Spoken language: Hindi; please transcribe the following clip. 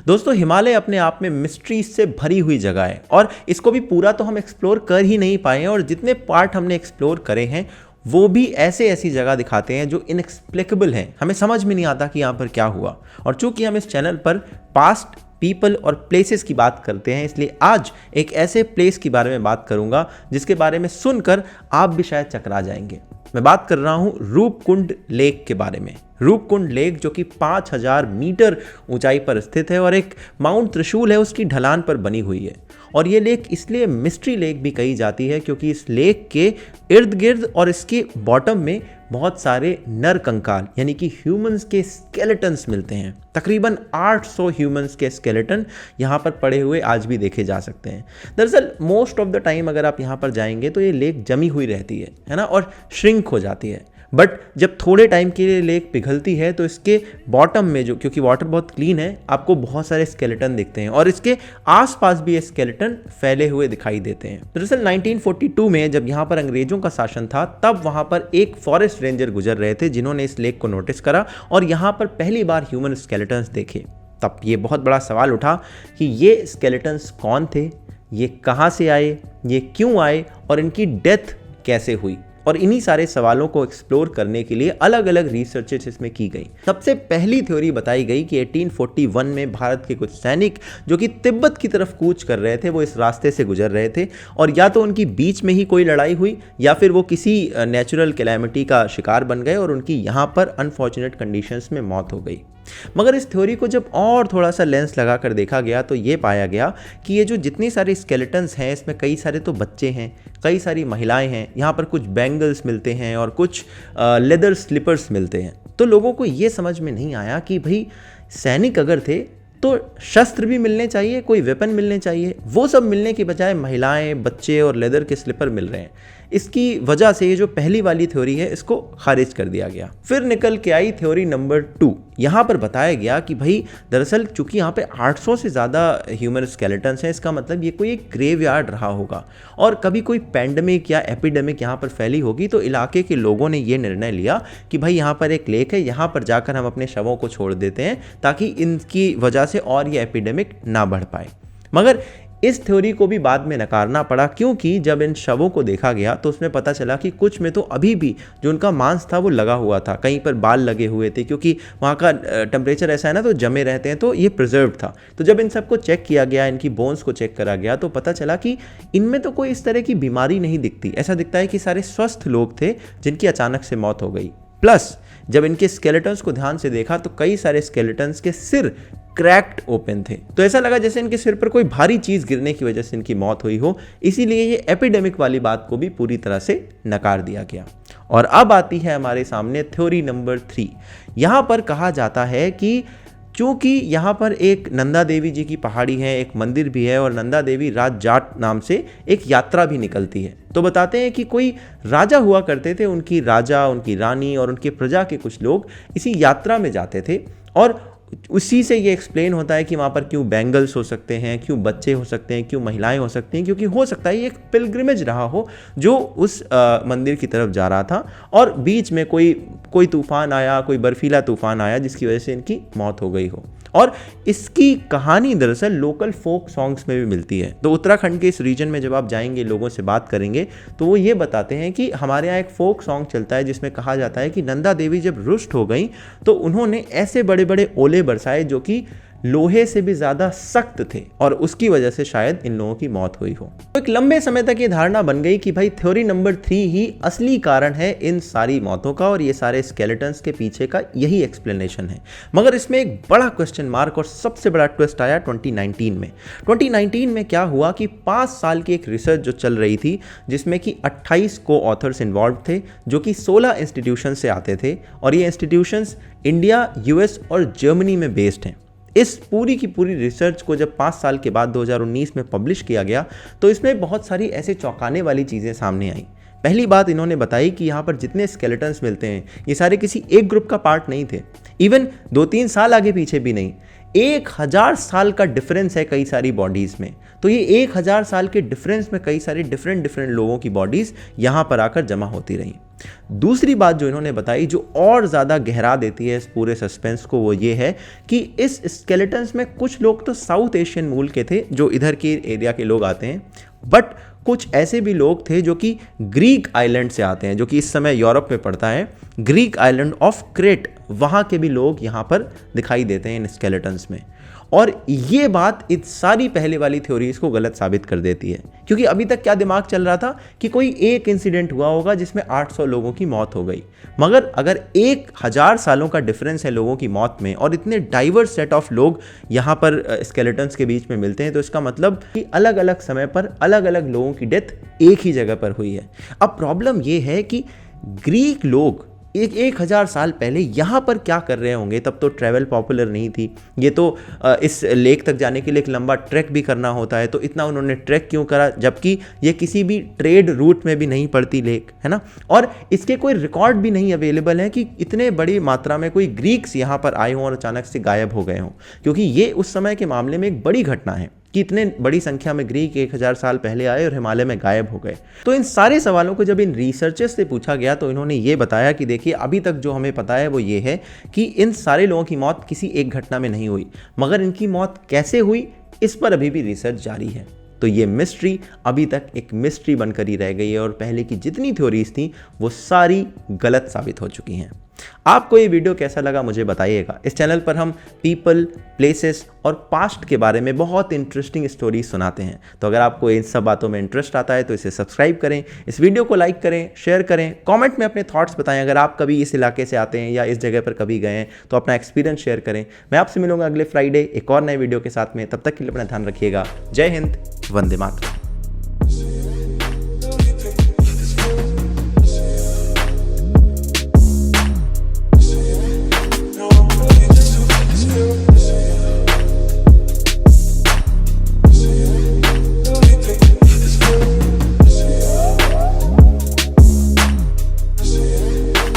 दोस्तों हिमालय अपने आप में मिस्ट्री से भरी हुई जगह है और इसको भी पूरा तो हम एक्सप्लोर कर ही नहीं पाए हैं, और जितने पार्ट हमने एक्सप्लोर करे हैं वो भी ऐसी जगह दिखाते हैं जो इनएक्सप्लिकेबल हैं, हमें समझ में नहीं आता कि यहाँ पर क्या हुआ। और चूंकि हम इस चैनल पर पास्ट पीपल और प्लेसेस की बात करते हैं, इसलिए आज एक ऐसे प्लेस के बारे में बात करूंगा जिसके बारे में सुनकर आप भी शायद चकरा जाएंगे। मैं बात कर रहा हूं रूपकुंड लेक के बारे में। रूपकुंड लेक जो कि 5000 मीटर ऊंचाई पर स्थित है और एक माउंट त्रिशूल है उसकी ढलान पर बनी हुई है। और ये लेक इसलिए मिस्ट्री लेक भी कही जाती है क्योंकि इस लेक के इर्द गिर्द और इसके बॉटम में बहुत सारे नर कंकाल यानी कि ह्यूमंस के स्केलेटन्स मिलते हैं। तकरीबन 800 ह्यूमंस के स्केलेटन यहाँ पर पड़े हुए आज भी देखे जा सकते हैं। दरअसल मोस्ट ऑफ द टाइम अगर आप यहाँ पर जाएंगे तो ये लेक जमी हुई रहती है ना, और श्रिंक हो जाती है। बट जब थोड़े टाइम के लिए लेक पिघलती है तो इसके बॉटम में जो, क्योंकि वाटर बहुत क्लीन है, आपको बहुत सारे स्केलेटन दिखते हैं और इसके आसपास भी ये स्केलेटन फैले हुए दिखाई देते हैं। दरअसल 1942 में जब यहाँ पर अंग्रेजों का शासन था तब वहाँ पर एक फॉरेस्ट रेंजर गुजर रहे थे जिन्होंने इस लेक को नोटिस करा और यहाँ पर पहली बार ह्यूमन स्केलेटन्स देखे। तब ये बहुत बड़ा सवाल उठा कि ये स्केलेटन्स कौन थे, ये कहाँ से आए, ये क्यों आए और इनकी डेथ कैसे हुई। और इन्हीं सारे सवालों को एक्सप्लोर करने के लिए अलग अलग रिसर्चेस इसमें की गई। सबसे पहली थ्योरी बताई गई कि 1841 में भारत के कुछ सैनिक जो कि तिब्बत की तरफ कूच कर रहे थे वो इस रास्ते से गुजर रहे थे और या तो उनकी बीच में ही कोई लड़ाई हुई या फिर वो किसी नेचुरल कैलेमिटी का शिकार बन गए और उनकी यहाँ पर अनफॉर्चुनेट कंडीशंस में मौत हो गई। मगर इस थ्योरी को जब और थोड़ा सा लेंस लगाकर देखा गया तो ये पाया गया कि ये जो जितनी सारी स्केलेटन्स हैं इसमें कई सारे तो बच्चे हैं, कई सारी महिलाएं हैं, यहाँ पर कुछ बैंगल्स मिलते हैं और कुछ लेदर स्लीपर्स मिलते हैं। तो लोगों को ये समझ में नहीं आया कि भाई सैनिक अगर थे तो शस्त्र भी मिलने चाहिए, कोई वेपन मिलने चाहिए, वो सब मिलने की बजाय महिलाएं, बच्चे और लेदर के स्लीपर मिल रहे हैं। इसकी वजह से ये जो पहली वाली थ्योरी है इसको खारिज कर दिया गया। फिर निकल के आई थ्योरी नंबर 2। यहाँ पर बताया गया कि भाई दरअसल चूंकि यहाँ पे 800 से ज़्यादा ह्यूमन स्केलेटन्स हैं, इसका मतलब ये कोई एक ग्रेवयार्ड रहा होगा और कभी कोई पैंडमिक या एपिडेमिक यहाँ पर फैली होगी तो इलाके के लोगों ने ये निर्णय लिया कि भाई यहाँ पर एक लेक है, यहाँ पर जाकर हम अपने शवों को छोड़ देते हैं ताकि इनकी वजह से और ये एपिडेमिक ना बढ़ पाए। मगर इस थ्योरी को भी बाद में नकारना पड़ा क्योंकि जब इन शवों को देखा गया तो उसमें पता चला कि कुछ में तो अभी भी जो उनका मांस था वो लगा हुआ था, कहीं पर बाल लगे हुए थे क्योंकि वहाँ का टेम्परेचर ऐसा है ना, तो जमे रहते हैं, तो ये प्रिजर्व था। तो जब इन सबको चेक किया गया, इनकी बोन्स को चेक करा गया तो पता चला कि इनमें तो कोई इस तरह की बीमारी नहीं दिखती। ऐसा दिखता है कि सारे स्वस्थ लोग थे जिनकी अचानक से मौत हो गई। प्लस जब इनके स्केलेटन्स को ध्यान से देखा तो कई सारे स्केलेटन्स के सिर क्रैक्ड ओपन थे, तो ऐसा लगा जैसे इनके सिर पर कोई भारी चीज गिरने की वजह से इनकी मौत हुई हो। इसीलिए ये एपिडेमिक वाली बात को भी पूरी तरह से नकार दिया गया। और अब आती है हमारे सामने थ्योरी नंबर 3। यहाँ पर कहा जाता है कि चूंकि यहाँ पर एक नंदा देवी जी की पहाड़ी है, एक मंदिर भी है और नंदा देवी राज जाट नाम से एक यात्रा भी निकलती है। तो बताते हैं कि कोई राजा हुआ करते थे, उनकी राजा, उनकी रानी और उनके प्रजा के कुछ लोग इसी यात्रा में जाते थे और उसी से ये एक्सप्लेन होता है कि वहाँ पर क्यों बैंगल्स हो सकते हैं, क्यों बच्चे हो सकते हैं, क्यों महिलाएं हो सकती हैं, क्योंकि हो सकता है ये एक पिलग्रिमेज रहा हो जो उस मंदिर की तरफ जा रहा था और बीच में कोई तूफान आया, कोई बर्फीला तूफान आया जिसकी वजह से इनकी मौत हो गई हो। और इसकी कहानी दरअसल लोकल फोक सॉन्ग्स में भी मिलती है। तो उत्तराखंड के इस रीजन में जब आप जाएंगे, लोगों से बात करेंगे तो वो ये बताते हैं कि हमारे यहाँ एक फोक सॉन्ग चलता है जिसमें कहा जाता है कि नंदा देवी जब रुष्ट हो गई तो उन्होंने ऐसे बड़े बड़े ओले बरसाए जो कि लोहे से भी ज्यादा सख्त थे और उसकी वजह से शायद इन लोगों की मौत हुई हो। तो एक लंबे समय तक ये धारणा बन गई कि भाई थ्योरी नंबर 3 ही असली कारण है इन सारी मौतों का और ये सारे स्केलेटन्स के पीछे का यही एक्सप्लेनेशन है। मगर इसमें एक बड़ा क्वेश्चन मार्क और सबसे बड़ा ट्विस्ट आया 2019 में। 2019 में क्या हुआ कि 5 साल की एक रिसर्च जो चल रही थी जिसमें कि 28 को ऑथर्स इन्वॉल्व थे जो कि 16 इंस्टीट्यूशन से आते थे और ये इंस्टीट्यूशंस इंडिया, यूएस और जर्मनी में बेस्ड हैं। इस पूरी की पूरी रिसर्च को जब 5 साल के बाद 2019 में पब्लिश किया गया तो इसमें बहुत सारी ऐसे चौंकाने वाली चीज़ें सामने आई। पहली बात इन्होंने बताई कि यहाँ पर जितने स्केलेटन्स मिलते हैं ये सारे किसी एक ग्रुप का पार्ट नहीं थे, इवन 2-3 साल आगे पीछे भी नहीं। 1000 साल का डिफरेंस है कई सारी बॉडीज में। तो ये 1000 साल के डिफरेंस में कई सारी डिफरेंट लोगों की बॉडीज यहां पर आकर जमा होती रही। दूसरी बात जो इन्होंने बताई, जो और ज्यादा गहरा देती है इस पूरे सस्पेंस को, वो ये है कि इस स्केलेटन्स में कुछ लोग तो साउथ एशियन मूल के थे, जो इधर के एरिया के लोग आते हैं, बट कुछ ऐसे भी लोग थे जो कि ग्रीक आइलैंड से आते हैं, जो कि इस समय यूरोप में पड़ता है, ग्रीक आइलैंड ऑफ क्रेट, वहां के भी लोग यहां पर दिखाई देते हैं इन स्केलेटन्स में। और ये बात इस सारी पहले वाली थ्योरीज को गलत साबित कर देती है, क्योंकि अभी तक क्या दिमाग चल रहा था कि कोई एक इंसिडेंट हुआ होगा जिसमें 800 लोगों की मौत हो गई। मगर अगर 1000 सालों का डिफरेंस है लोगों की मौत में और इतने डाइवर्स सेट ऑफ लोग यहाँ पर स्केलेटन्स के बीच में मिलते हैं, तो इसका मतलब कि अलग अलग समय पर अलग अलग लोगों की डेथ एक ही जगह पर हुई है। अब प्रॉब्लम ये है कि ग्रीक लोग 1000 साल पहले यहाँ पर क्या कर रहे होंगे। तब तो ट्रैवल पॉपुलर नहीं थी, ये तो इस लेक तक जाने के लिए एक लंबा ट्रैक भी करना होता है, तो इतना उन्होंने ट्रैक क्यों करा, जबकि ये किसी भी ट्रेड रूट में भी नहीं पड़ती लेक, है ना। और इसके कोई रिकॉर्ड भी नहीं अवेलेबल है कि इतने बड़ी मात्रा में कोई ग्रीक्स यहाँ पर आए हों और अचानक से गायब हो गए हों, क्योंकि ये उस समय के मामले में एक बड़ी घटना है कि इतने बड़ी संख्या में ग्रीक 1000 साल पहले आए और हिमालय में गायब हो गए। तो इन सारे सवालों को जब इन रिसर्चर्स से पूछा गया तो इन्होंने ये बताया कि देखिए, अभी तक जो हमें पता है वो ये है कि इन सारे लोगों की मौत किसी एक घटना में नहीं हुई, मगर इनकी मौत कैसे हुई इस पर अभी भी रिसर्च जारी है। तो ये मिस्ट्री अभी तक एक मिस्ट्री बनकर ही रह गई है और पहले की जितनी थ्योरीज थी वो सारी गलत साबित हो चुकी हैं। आपको ये वीडियो कैसा लगा मुझे बताइएगा। इस चैनल पर हम पीपल, प्लेसेस और पास्ट के बारे में बहुत इंटरेस्टिंग स्टोरीज सुनाते हैं। तो अगर आपको इन सब बातों में इंटरेस्ट आता है तो इसे सब्सक्राइब करें, इस वीडियो को लाइक करें, शेयर करें, कमेंट में अपने थॉट्स बताएं। अगर आप कभी इस इलाके से आते हैं या इस जगह पर कभी गए हैं तो अपना एक्सपीरियंस शेयर करें। मैं आपसे मिलूंगा अगले फ्राइडे एक और नए वीडियो के साथ में। तब तक के लिए अपना ध्यान रखिएगा। जय हिंद, वंदे मातरम।